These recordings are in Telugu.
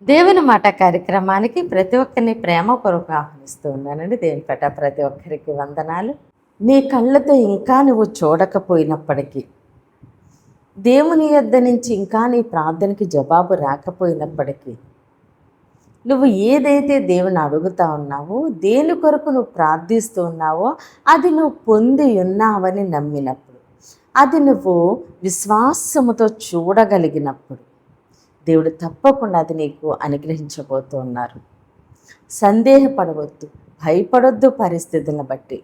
దేవుని మాట కార్యక్రమానికి ప్రతి ఒక్కరిని ప్రేమపూర్వక ఆహ్వానిస్తూ ఉన్నానండి. దేవుని పేట ప్రతి ఒక్కరికి వందనాలు. నీ కళ్ళతో ఇంకా నువ్వు చూడకపోయినప్పటికీ, దేవుని యొద్ద నుంచి ఇంకా నీ ప్రార్థనకి జవాబు రాకపోయినప్పటికీ, నువ్వు ఏదైతే దేవుని అడుగుతా ఉన్నావో, దేని కొరకు నువ్వు ప్రార్థిస్తూ ఉన్నావో అది నువ్వు పొంది ఉన్నావని నమ్మినప్పుడు, అది నువ్వు విశ్వాసముతో చూడగలిగినప్పుడు దేవుడు తప్పకుండా అది నీకు అనుగ్రహించబోతూ ఉన్నారు. సందేహపడవద్దు, భయపడొద్దు. పరిస్థితులను బట్టి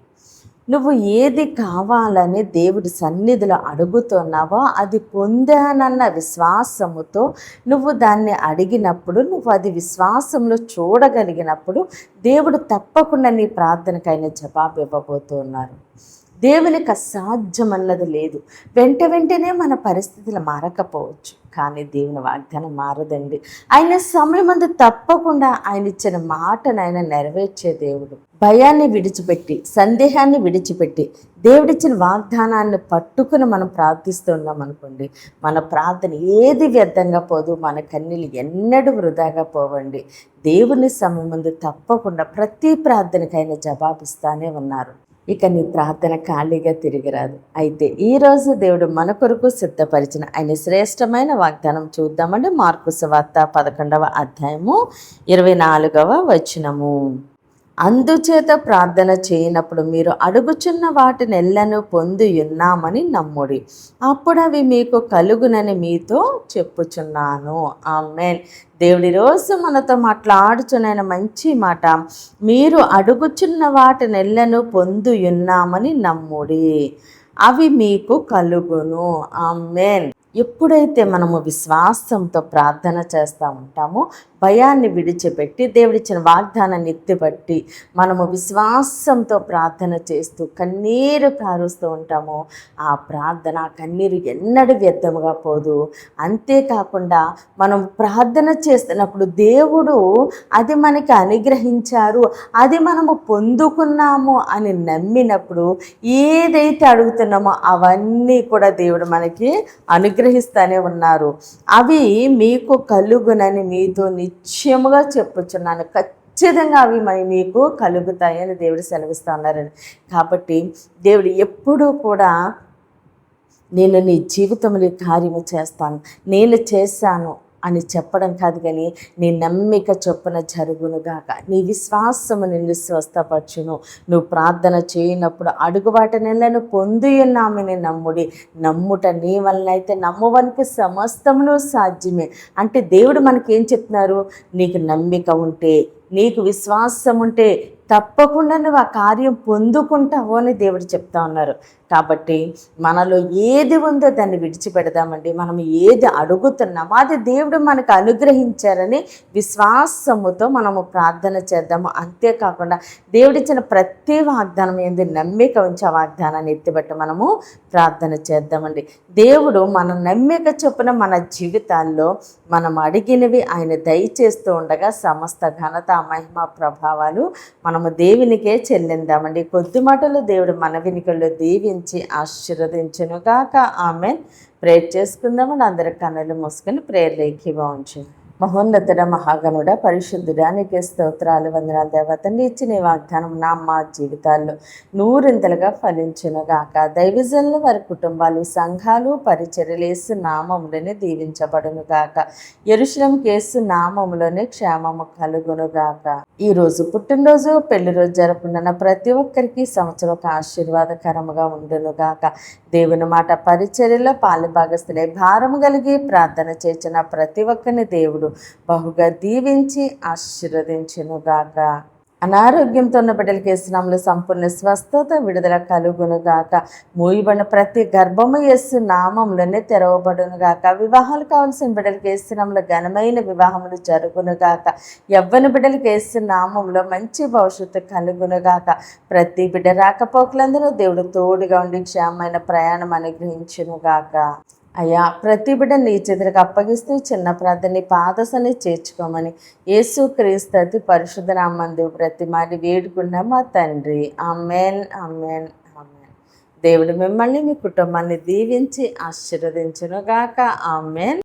నువ్వు ఏది కావాలని దేవుడి సన్నిధిలో అడుగుతున్నావో అది పొందానన్న విశ్వాసముతో నువ్వు దాన్ని అడిగినప్పుడు, నువ్వు అది విశ్వాసంలో చూడగలిగినప్పుడు దేవుడు తప్పకుండా నీ ప్రార్థనకైనా జవాబు ఇవ్వబోతూ ఉన్నారు. దేవునికి అసాధ్యమన్నది లేదు. వెంటనే మన పరిస్థితులు మారకపోవచ్చు, కానీ దేవుని వాగ్దానం మారదండి. ఆయన సమయం అందు తప్పకుండా ఆయన ఇచ్చిన మాటను ఆయన నెరవేర్చే దేవుడు. భయాన్ని విడిచిపెట్టి, సందేహాన్ని విడిచిపెట్టి దేవుడిచ్చిన వాగ్దానాన్ని పట్టుకుని మనం ప్రార్థిస్తున్నాం అనుకోండి, మన ప్రార్థన ఏది వ్యర్థంగా పోదు, మన కన్నీళ్ళు ఎన్నడూ వృధాగా పోవండి. దేవుని సమయం ముందు తప్పకుండా ప్రతి ప్రార్థనకైనా జవాబిస్తానే ఉన్నారు. ఇక నీ ప్రార్థన ఖాళీగా తిరిగిరాదు. అయితే ఈరోజు దేవుడు మన కొరకు సిద్ధపరిచిన ఆయన శ్రేష్టమైన వాగ్దానం చూద్దామండి. మార్కు సువార్త 11వ అధ్యాయము 24వ వచనము. అందుచేత ప్రార్థన చేయనప్పుడు మీరు అడుగుచున్న వాటిని ఎల్లను పొంది ఉన్నామని నమ్ముడి, అప్పుడు అవి మీకు కలుగునని మీతో చెప్పుచున్నాను. ఆమేన్. దేవుడి రోజు మనతో మాట్లాడుచున్న మంచి మాట, మీరు అడుగుచున్న వాటిని ఎల్లను పొంది ఉన్నామని నమ్ముడి, అవి మీకు కలుగును. ఆమేన్. ఎప్పుడైతే మనము విశ్వాసంతో ప్రార్థన చేస్తూ ఉంటామో, భయాన్ని విడిచిపెట్టి దేవుడిచ్చిన వాగ్దానాన్ని ఎత్తిపట్టి మనము విశ్వాసంతో ప్రార్థన చేస్తూ కన్నీరు కారుస్తూ ఉంటామో, ఆ ప్రార్థన కన్నీరు ఎన్నడూ వ్యర్థముగా పోదు. అంతేకాకుండా మనం ప్రార్థన చేస్తున్నప్పుడు దేవుడు అది మనకి అనుగ్రహించారు, అది మనము పొందుకున్నాము అని నమ్మినప్పుడు ఏదైతే అడుగుతున్నామో అవన్నీ కూడా దేవుడు మనకి అనుగ్రహిస్తూనే ఉన్నారు. అవి మీకు కలుగునని మీతో నిశ్చయముగా చెప్పుచున్నాను. ఖచ్చితంగా అవి మీకు కలుగుతాయని దేవుడు సెలవిస్తూ ఉన్నారని. కాబట్టి దేవుడు ఎప్పుడూ కూడా నేను నీ జీవితంలో కార్యము చేస్తాను, నేను చేశాను అని చెప్పడం కాదు, కానీ నీ నమ్మిక చొప్పున జరుగునుగాక, నీ విశ్వాసము నిన్ను స్వస్థపరచును. నువ్వు ప్రార్థన చేయనప్పుడు అడుగు వాటినెల్లను పొంది ఉన్నామని నమ్ముడి, నమ్ముట నీ వలన అయితే నమ్మువనికి సమస్తమును సాధ్యమే. అంటే దేవుడు మనకేం చెప్తున్నారు? నీకు నమ్మిక ఉంటే, నీకు విశ్వాసం ఉంటే తప్పకుండా నువ్వు ఆ కార్యం పొందుకుంటావు అని దేవుడు చెప్తా ఉన్నారు. కాబట్టి మనలో ఏది ఉందో దాన్ని విడిచిపెడదామండి. మనం ఏది అడుగుతున్నామో అది దేవుడు మనకు అనుగ్రహించారని విశ్వాసముతో మనము ప్రార్థన చేద్దాము. అంతేకాకుండా దేవుడిచ్చిన ప్రతి వాగ్దానం ఏంది నమ్మిక ఉంచి ఆ వాగ్దానాన్ని ఎత్తిబట్టి మనము ప్రార్థన చేద్దామండి. దేవుడు మన నమ్మిక చొప్పున మన జీవితాల్లో మనం అడిగినవి ఆయన దయచేస్తూ ఉండగా సమస్త ఘనత, మహిమ, ప్రభావాలు మనము దేవునికే చెల్లిందామండి. కొద్ది మాటలు దేవుడు మన వినికిల్లో దీవించి ఆశీర్వదించునుగాక. ఆమెన్. ప్రేర్ చేసుకుందామని అందరి కన్నులు మూసుకొని ప్రేయర్లో ఏకీభవించు. మహోన్నతుడ, మహాగణుడ, పరిశుద్ధుడా, నీకే స్తోత్రాలు, వందనాలు దేవా. తండ్రి ఇచ్చిన వాగ్దానం మా జీవితాల్లో నూరింతలుగా ఫలించునుగాక. దైవజనులు, వారి కుటుంబాలు, సంఘాలు, పరిచర్యలేసు నామములోనే దీవించబడునుగాక. యెరూషలేము కేసు నామములోనే క్షేమము కలుగునుగాక. ఈరోజు పుట్టినరోజు, పెళ్లి రోజు జరుపుకున్న ప్రతి ఒక్కరికి సంవత్సరం ఒక ఆశీర్వాదకరముగా ఉండునుగాక. దేవుని మాట పరిచర్యలో పాలుభాగస్తులై భారము కలిగి ప్రార్థన చేసిన ప్రతి ఒక్కరిని దేవుడు బహుగా దీవించి ఆశీర్వదించునుగాక. అనారోగ్యంతో ఉన్న బిడ్డలకి యేసునామములో సంపూర్ణ స్వస్థత, విడుదల కలుగునుగాక. మూయబడిన ప్రతి గర్భము యేసు నామములోనే తెరవబడునుగాక. వివాహాలు కావాల్సిన బిడ్డలకి యేసునామములో ఘనమైన వివాహములు జరుగునుగాక. యవ్వన బిడ్డలకి యేసు నామములో మంచి భవిష్యత్తు కలుగునుగాక. ప్రతి బిడ్డ రాకపోకలందరూ దేవుడు తోడుగా ఉండి క్షేమమైన ప్రయాణం అనుగ్రహించునుగాక. అయ్యా, ప్రతి బిడ్డ నీ చేతులకు అప్పగిస్తూ చిన్న ప్రార్థన పాదసని చేర్చుకోమని యేసుక్రీస్తు అతి పరిశుద్ధ నామమున బ్రతిమాలి వేడుకున్న మా తండ్రి. Amen, amen, amen. దేవుడు మిమ్మల్ని, మీ కుటుంబాన్ని దీవించి ఆశీర్వదించునుగాక. ఆమెన్.